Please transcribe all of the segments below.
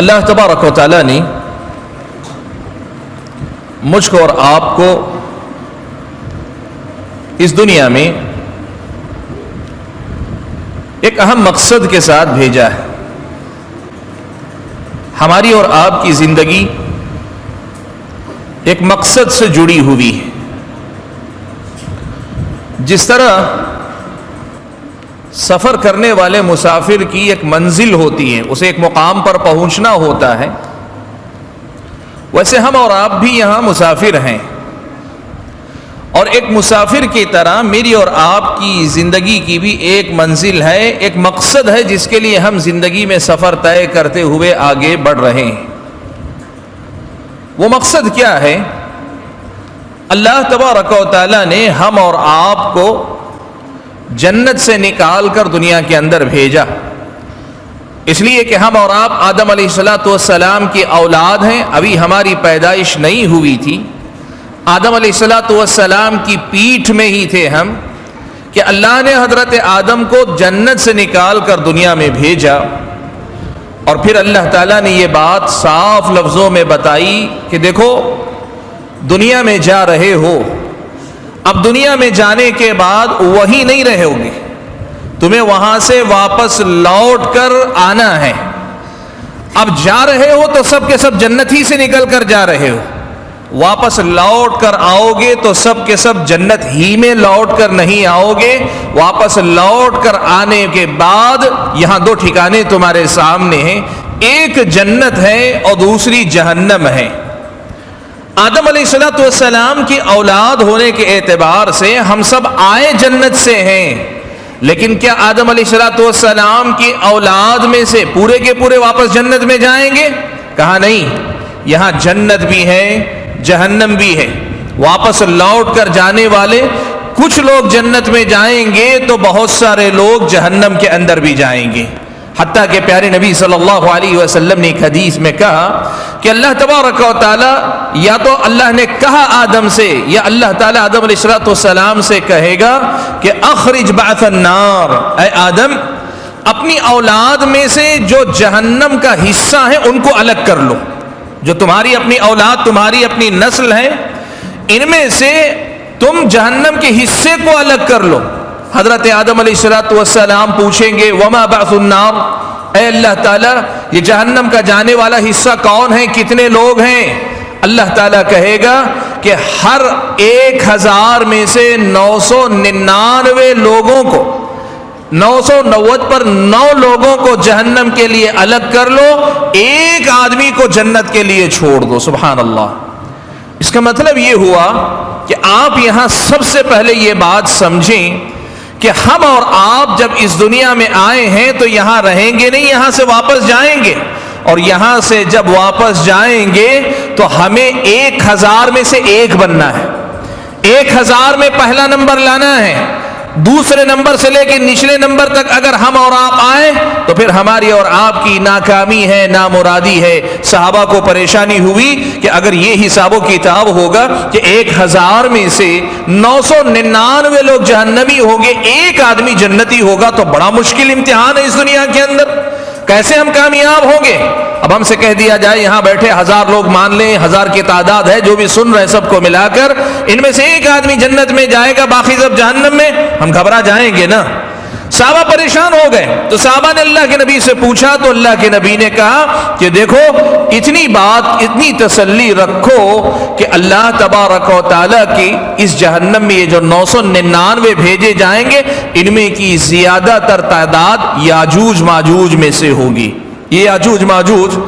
اللہ تبارک و تعالیٰ نے مجھ کو اور آپ کو اس دنیا میں ایک اہم مقصد کے ساتھ بھیجا ہے. ہماری اور آپ کی زندگی ایک مقصد سے جڑی ہوئی ہے. جس طرح سفر کرنے والے مسافر کی ایک منزل ہوتی ہے، اسے ایک مقام پر پہنچنا ہوتا ہے، ویسے ہم اور آپ بھی یہاں مسافر ہیں. اور ایک مسافر کی طرح میری اور آپ کی زندگی کی بھی ایک منزل ہے، ایک مقصد ہے جس کے لیے ہم زندگی میں سفر طے کرتے ہوئے آگے بڑھ رہے ہیں. وہ مقصد کیا ہے؟ اللہ تبارک و تعالیٰ نے ہم اور آپ کو جنت سے نکال کر دنیا کے اندر بھیجا، اس لیے کہ ہم اور آپ آدم علیہ السلام کی اولاد ہیں. ابھی ہماری پیدائش نہیں ہوئی تھی، آدم علیہ السلام کی پیٹھ میں ہی تھے ہم کہ اللہ نے حضرت آدم کو جنت سے نکال کر دنیا میں بھیجا. اور پھر اللہ تعالیٰ نے یہ بات صاف لفظوں میں بتائی کہ دیکھو دنیا میں جا رہے ہو، اب دنیا میں جانے کے بعد وہی نہیں رہے ہوگے، تمہیں وہاں سے واپس لوٹ کر آنا ہے. اب جا رہے ہو تو سب کے سب جنت ہی سے نکل کر جا رہے ہو، واپس لوٹ کر آؤ گے تو سب کے سب جنت ہی میں لوٹ کر نہیں آؤ گے. واپس لوٹ کر آنے کے بعد یہاں دو ٹھکانے تمہارے سامنے ہیں، ایک جنت ہے اور دوسری جہنم ہے. آدم علیہ السلام کی اولاد ہونے کے اعتبار سے ہم سب آئے جنت سے ہیں، لیکن کیا آدم علیہ السلام کی اولاد میں سے پورے کے پورے واپس جنت میں جائیں گے؟ کہا نہیں، یہاں جنت بھی ہے جہنم بھی ہے. واپس لوٹ کر جانے والے کچھ لوگ جنت میں جائیں گے تو بہت سارے لوگ جہنم کے اندر بھی جائیں گے. حتیٰ کہ پیارے نبی صلی اللہ علیہ وسلم نے ایک حدیث میں کہا کہ اللہ تبارک و تعالی یا تو اللہ نے کہا آدم سے یا اللہ تعالی آدم علیہ السلام سے کہے گا کہ اخرج بعث النار، اے آدم اپنی اولاد میں سے جو جہنم کا حصہ ہے ان کو الگ کر لو. جو تمہاری اپنی اولاد، تمہاری اپنی نسل ہے، ان میں سے تم جہنم کے حصے کو الگ کر لو. حضرت آدم علیہ السلام پوچھیں گے وما بعث النار، اے اللہ تعالیٰ یہ جہنم کا جانے والا حصہ کون ہے، کتنے لوگ ہیں؟ اللہ تعالیٰ کہے گا کہ ہر 1000 میں سے 999 لوگوں کو، 990 پر 9 لوگوں کو جہنم کے لیے الگ کر لو، ایک آدمی کو جنت کے لیے چھوڑ دو. سبحان اللہ. اس کا مطلب یہ ہوا کہ آپ یہاں سب سے پہلے یہ بات سمجھیں کہ ہم اور آپ جب اس دنیا میں آئے ہیں تو یہاں رہیں گے نہیں، یہاں سے واپس جائیں گے. اور یہاں سے جب واپس جائیں گے تو ہمیں 1000 میں سے ایک بننا ہے. 1000 میں پہلا نمبر لانا ہے. دوسرے نمبر سے لے کے نچلے نمبر تک اگر ہم اور آپ آئے تو پھر ہماری اور آپ کی ناکامی ہے، نامرادی ہے. صحابہ کو پریشانی ہوئی کہ اگر یہ حساب و کتاب ہوگا کہ 1000 میں سے 999 لوگ جہنمی ہوں گے، ایک آدمی جنتی ہوگا تو بڑا مشکل امتحان ہے اس دنیا کے اندر، کیسے ہم کامیاب ہوں گے؟ اب ہم سے کہہ دیا جائے یہاں بیٹھے 1000 لوگ مان لیں، 1000 کی تعداد ہے جو بھی سن رہے سب کو ملا کر، ان میں سے ایک آدمی جنت میں جائے گا، باقی سب جہنم میں، ہم گھبرا جائیں گے نا. صحابہ پریشان ہو گئے تو صحابہ نے اللہ کے نبی سے پوچھا تو اللہ کے نبی نے کہا کہ دیکھو اتنی بات، اتنی تسلی رکھو کہ اللہ تبارک و تعالیٰ کی اس جہنم میں یہ جو 999 بھیجے جائیں گے، ان میں کی زیادہ تر تعداد یاجوج ماجوج میں سے ہوگی. یہ یاجوج ماجوج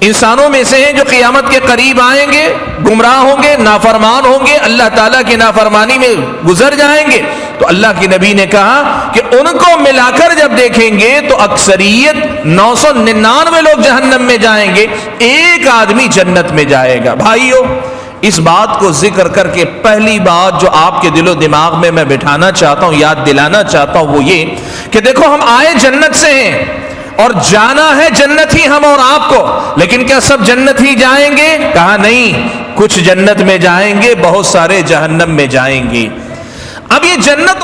انسانوں میں سے ہیں جو قیامت کے قریب آئیں گے، گمراہ ہوں گے، نافرمان ہوں گے، اللہ تعالیٰ کی نافرمانی میں گزر جائیں گے. تو اللہ کے نبی نے کہا کہ ان کو ملا کر جب دیکھیں گے تو اکثریت 999 لوگ جہنم میں جائیں گے، ایک آدمی جنت میں جائے گا. بھائیو اس بات کو ذکر کر کے پہلی بات جو آپ کے دل و دماغ میں بٹھانا چاہتا ہوں، یاد دلانا چاہتا ہوں، وہ یہ کہ دیکھو ہم آئے جنت سے ہیں اور جانا ہے جنت ہی ہم اور آپ کو، لیکن کیا سب جنت ہی جائیں گے؟ کہا نہیں، کچھ جنت میں جائیں گے، بہت سارے جہنم میں جائیں گے. اب یہ جنت